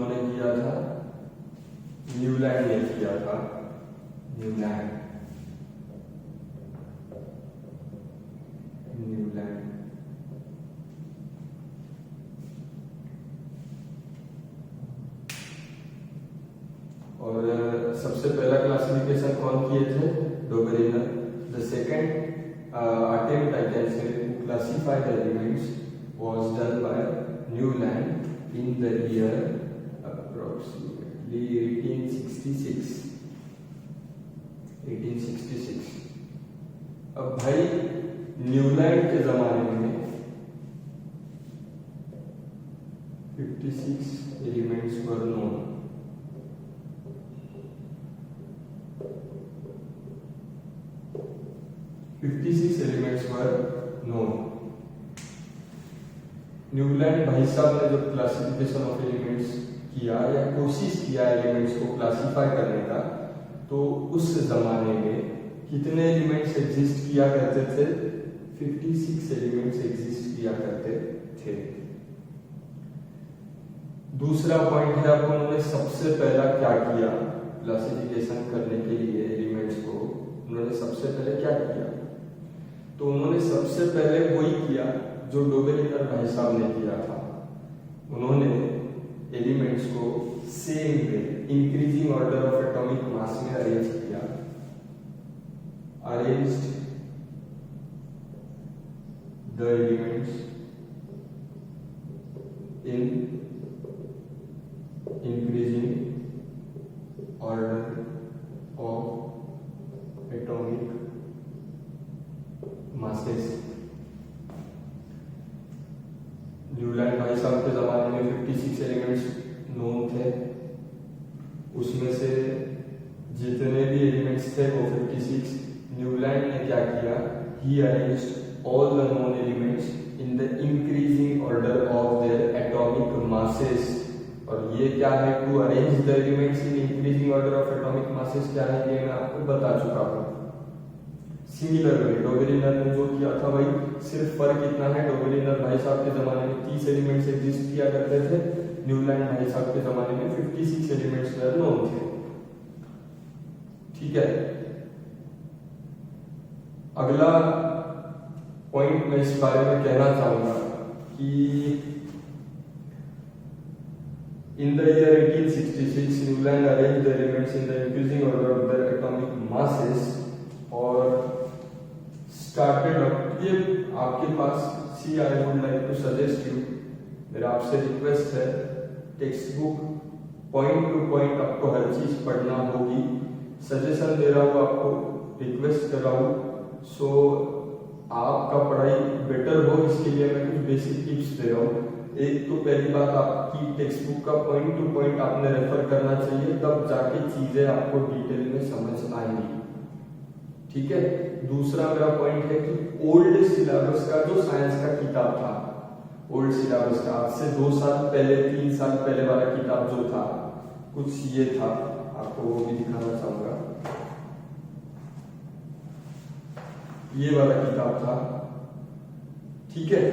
किन्होंने किया था? न्यूलैंड ने किया था, न्यूलैंड। और सबसे पहला क्लासिफिकेशन कौन किए थे? Dobereiner. The second attempt, I can say, to classify the elements was done by Newland in the year approximately 1866। अब भाई न्यूलैंड के जमाने में 56 एलिमेंट्स वर नोन। न्यूलैंड भाई साहब ने जब क्लासिफिकेशन ऑफ एलिमेंट्स किया या कोशिश किया एलिमेंट्स को क्लासिफाई करने का, तो उस जमाने में कितने एलिमेंट्स एग्जिस्ट किया करते थे? 56 एलिमेंट्स एग्जिस्ट किया करते थे। दूसरा पॉइंट है, अब उन्होंने सबसे पहला क्या किया क्लासिफिकेशन करने के लिए एलिमेंट्स को? उन्होंने सबसे पहले क्या किया? तो उन्होंने सबसे पहले वही किया जो डोबेरिनर भाई साहब ने किया था। उन्होंने एलिमेंट्स को same way increasing order of atomic mass में अरेंज किया। Arranged the elements in increasing order of atomic masses. Newland भाई साहब के जमाने में 56 एलिमेंट्स नोन थे। उसमें से जितने भी एलिमेंट्स थे वो 56। न्यूलैंड ने क्या किया? He arranged all the known elements in the increasing order of their atomic masses. और ये क्या है? To arrange the elements in increasing order of atomic masses क्या है, ये मैं आपको बता चुका हूँ। सिमिलर वे डोबेरिनर ने जो किया था भाई, सिर्फ फर्क इतना है, डोबेरिनर भाई साहब के जमाने में 30 एलिमेंट्स एग्जिस्ट किया करते थे, न्यूलैंड भाई साहब के जमाने में 56 एलिमेंट्स नोन थे। ठीक है, अगला पॉइंट मैं इस बारे में कहना चाहूंगा कि in the year 1866 Newland arranged the elements in the increasing order of their atomic masses और started up। ये आपके पास see I would like to suggest you, मेरा आपसे रिक्वेस्ट है, text book point to point आपको हर चीज पढ़ना होगी। सजेशन दे रहा हूँ आपको, रिक्वेस्ट कर रहा हूँ, सो आपका पढ़ाई बेटर हो इसके लिए मैं कुछ बेसिक टिप्स दे रहा हूँ। एक तो पहली बात, आपकी टेक्स्ट बुक का पॉइंट टू पॉइंट आपने रेफर करना चाहिए, तब जाके चीजें आपको डिटेल में समझ आएंगी। ठीक है, दूसरा मेरा पॉइंट है कि ओल्ड सिलेबस का जो साइंस का किताब था, ओल्ड सिलेबस का आज से 2 साल पहले 3 साल पहले वाला किताब जो था, कुछ ये था, आपको वो भी दिखाना चाहूंगा। ये वाला किताब था। ठीक है,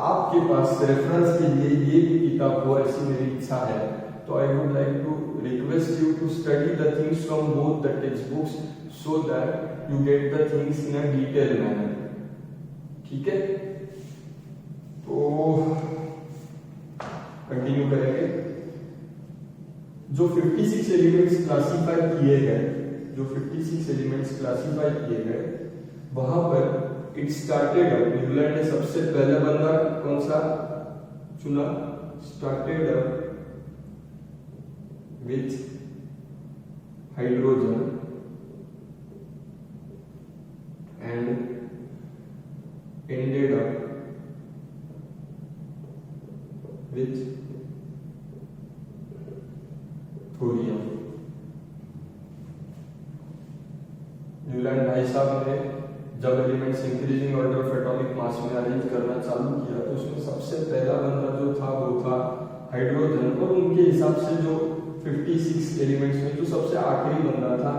आपके पास रेफरेंस के लिए ये भी किताब हो ऐसी मेरी इच्छा है, तो I would like to request you to study the things from both the text books so that you get the things in a detail manner. ठीक है, तो कंटिन्यू करेंगे। जो 56 एलिमेंट्स क्लासिफाई किए गए, जो 56 एलिमेंट्स क्लासिफाई किए गए, वहां पर इट स्टार्टेड अप, न्यूलैंड ने सबसे पहला बंदा कौन सा चुना? Started up with hydrogen and ended up with thorium. Newland भाई साहब ने जब elements increasing order of atomic mass में अरेंज करना चालू किया, तो उसमें सबसे पहला बंदा जो था वो था हाइड्रोजन, और उनके हिसाब से जो 56 एलिमेंट्स में जो सबसे आखिरी बंदा था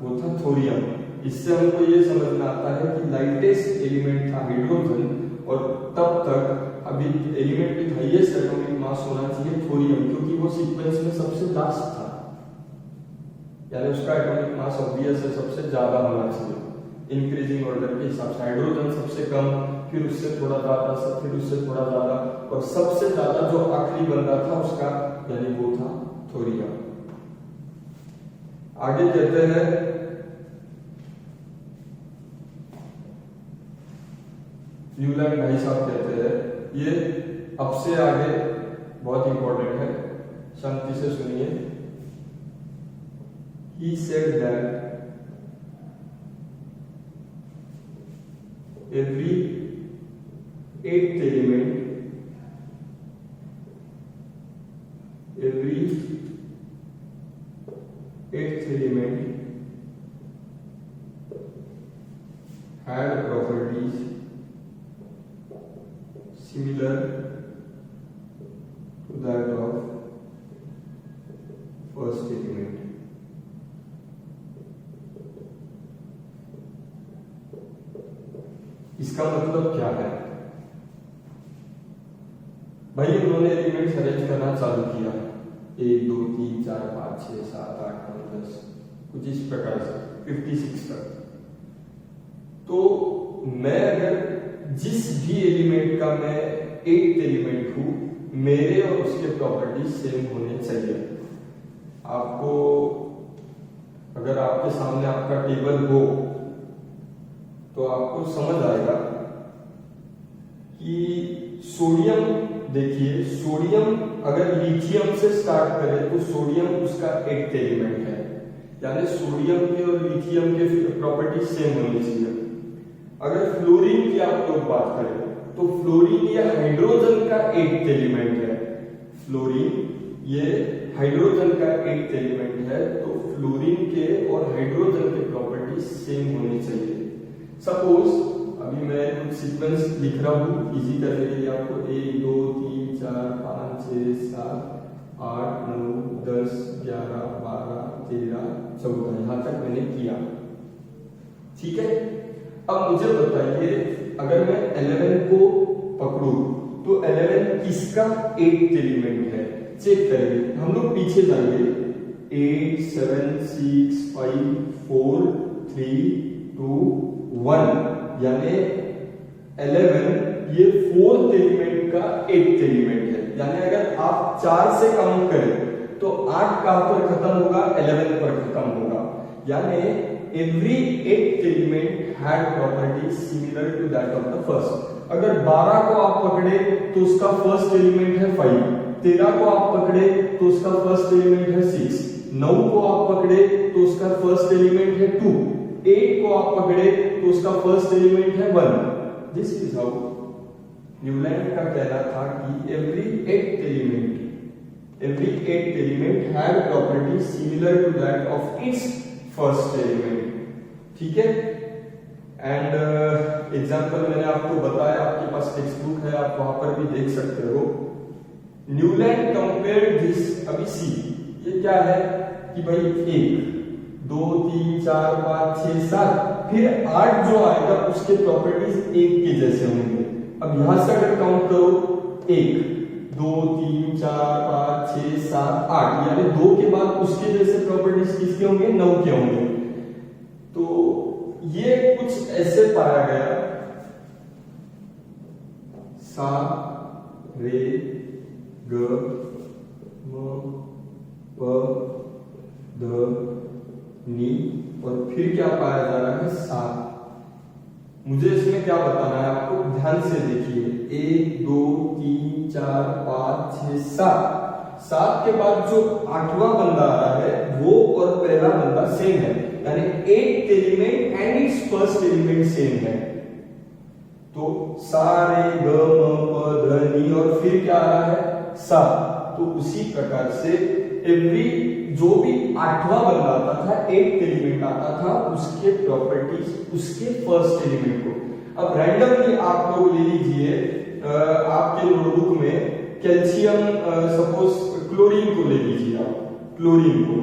वो था थोरियम। इससे हमको ये समझ में आता है कि लाइटेस्ट एलिमेंट था हाइड्रोजन, और तब तक अभी element with highest atomic mass होना चाहिए थोरियम, क्योंकि वो सीक्वेंस में सबसे लास्ट था, यानी उसका एटॉमिक मास ऑब्वियस है सबसे ज्यादा होना चाहिए इंक्रीजिंग ऑर्डर के हिसाब से। हाइड्रोजन सबसे कम, फिर उससे थोड़ा ज्यादा, फिर उससे थोड़ा ज्यादा, और सबसे ज्यादा जो आखिरी बंदा था उसका यानी वो था थोरियम। आगे कहते हैं न्यूलैंड भाई साहब कहते हैं, ये अब से आगे बहुत इंपॉर्टेंट है, शांति से सुनिए। He said that every eighth element had properties similar to that of first element. इसका मतलब क्या है भाई? उन्होंने एलिमेंट्स अरेंज करना चालू किया, 1 2 3 4 5 6 7 8 9 10 कुछ इस प्रकार से 56 तक। तो मैं अगर जिस भी एलिमेंट का मैं एक एलिमेंट हूं, मेरे और उसके प्रॉपर्टीज सेम होने चाहिए। आपको अगर आपके सामने आपका टेबल हो तो आपको समझ आएगा कि सोडियम, देखिए सोडियम अगर लिथियम से स्टार्ट करें तो सोडियम उसका एक एलिमेंट है, यानी सोडियम के और लिथियम के प्रॉपर्टी सेम होनी चाहिए। अगर फ्लोरीन की आप लोग बात करें तो फ्लोरीन ये हाइड्रोजन का एक एलिमेंट है, फ्लोरीन ये हाइड्रोजन का एक एलिमेंट है, तो फ्लोरीन के और हाइड्रोजन के प्रॉपर्टी सेम होनी चाहिए। सपोज अभी मैं कुछ सीक्वेंस लिख रहा हूं इजी करने के लिए आपको, 1 2 3 4 5 6 7 8 9 10 11 12 13 14 यहां तक मैंने किया, ठीक है। अब मुझे बताइए अगर मैं 11 को पकड़ूं तो 11 किसका एक एलिमेंट है? चेक करेंगे, हम लोग पीछे जाएंगे, 8 7 6 5 4 3 2 1, यानी 11 ये 4th एलिमेंट का एक एलिमेंट है। यानी अगर आप 4 से काउंट करें तो 8 कहां पर खत्म होगा? 11 पर खत्म होगा। यानी every 8th element had property similar to that of the first. अगर 12 को आप पकड़े तो उसका फर्स्ट एलिमेंट है 5, 13 को आप पकड़े तो उसका फर्स्ट एलिमेंट है 6, 9 को आप पकड़े तो उसका फर्स्ट एलिमेंट है 2, 8 को आप पकड़े तो उसका फर्स्ट एलिमेंट है 1। दिस इज हाउ न्यूलैंड का कहना था कि every 8th element had property similar to that of its first element, ठीक है। एंड एग्जांपल मैंने आपको बताया, आपके पास टेक्स्ट बुक है, आप वहां पर भी देख सकते हो। न्यूलैंड कंपेयर्ड दिस, अभी सी ये क्या है कि भाई 1 2 3 4 5 6 7, फिर 8 जो आएगा उसके प्रॉपर्टीज 1 के जैसे होंगे। अब यहां से अगर काउंट करो 1 2 3 4 5 6 7 8, यानी 2 के बाद उसके जैसे प्रॉपर्टीज किसके होंगे? 9 के होंगे। तो ये कुछ ऐसे पाया गया, सा रे ग म प ध नी, और फिर क्या पाया जा रहा है? 7। मुझे इसमें क्या बताना है आपको, ध्यान से देखिए, 1 2 3 4 5 6 7 के बाद जो 8वां बंदा आ रहा है वो और पहला बंदा सेम है, यानी 8th element and it's first element same है। तो सा रे ग म प ध नी, और फिर क्या आ रहा है? सा। तो उसी प्रकार से एवरी जो भी 8वां बंदा आता था, 8th एलिमेंट आता था, उसके प्रॉपर्टीज उसके फर्स्ट एलिमेंट को। अब रैंडमली आप लोग ले लीजिए आपके नोटबुक में कैल्शियम, सपोज क्लोरीन को ले लीजिए आप, क्लोरीन को।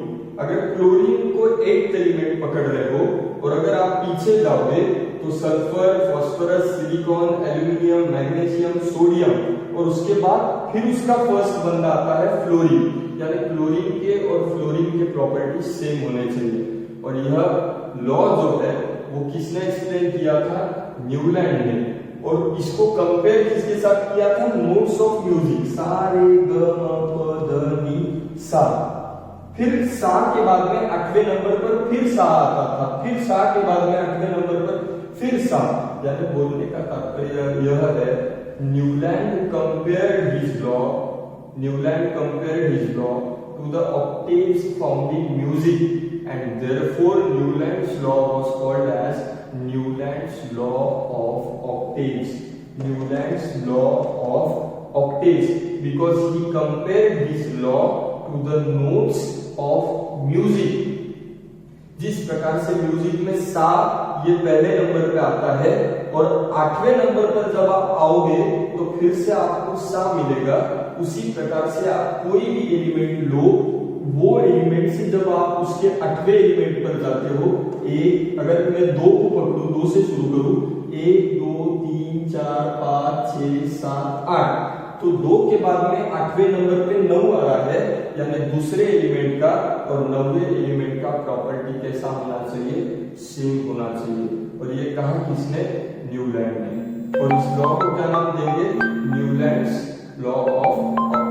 अगर क्लोरीन को 8th एलिमेंट पकड़ रहे हो और अगर आप पीछे जाओगे तो sulphur, phosphorus, silicon, aluminium, magnesium, sodium और उसके बाद फिर उसका फर्स्ट बंदा आता है फ्लोरीन, यानी क्लोरीन के और फ्लोरीन के प्रॉपर्टी सेम होने चाहिए। और यह लॉ जो है वो किसने एक्सप्लेन किया था? न्यूलैंड ने। और इसको कंपेयर किसके साथ किया था? नोट्स ऑफ म्यूजिक, सा रे ग म प ध नि सा। फिर सा के बाद में 8वें नंबर पर फिर सा आता था, फिर सा के बाद में 8वें नंबर पर फिर सा। यानी बोलने का तात्पर्य यह है, Newland compared his law to the octaves found in music, and therefore Newland's law was called as Newland's law of octaves. Newland's law of octaves, because he compared his law to the notes of music. जिस प्रकार से music में सा ये पहले number पे आता है और 8वें नंबर पर जब आप आओगे तो फिर से आपको सा मिलेगा, उसी प्रकार से आप कोई भी एलिमेंट लो, वो एलिमेंट से जब आप उसके 8वें एलिमेंट पर जाते हो, एक अगर मैं 2 को पकड़ू, 2 से शुरू करूं, 1 2 3 4 5 6 7 8, तो 2 के बाद में 8वें नंबर पे 9 आ रहा है, यानी दूसरे एलिमेंट का और 9वें एलिमेंट का प्रॉपर्टी कैसा होना चाहिए? सेम होना चाहिए। और ये कहा किसने? न्यूलैंड ने। और इस लॉ को क्या नाम देंगे? Newlands law of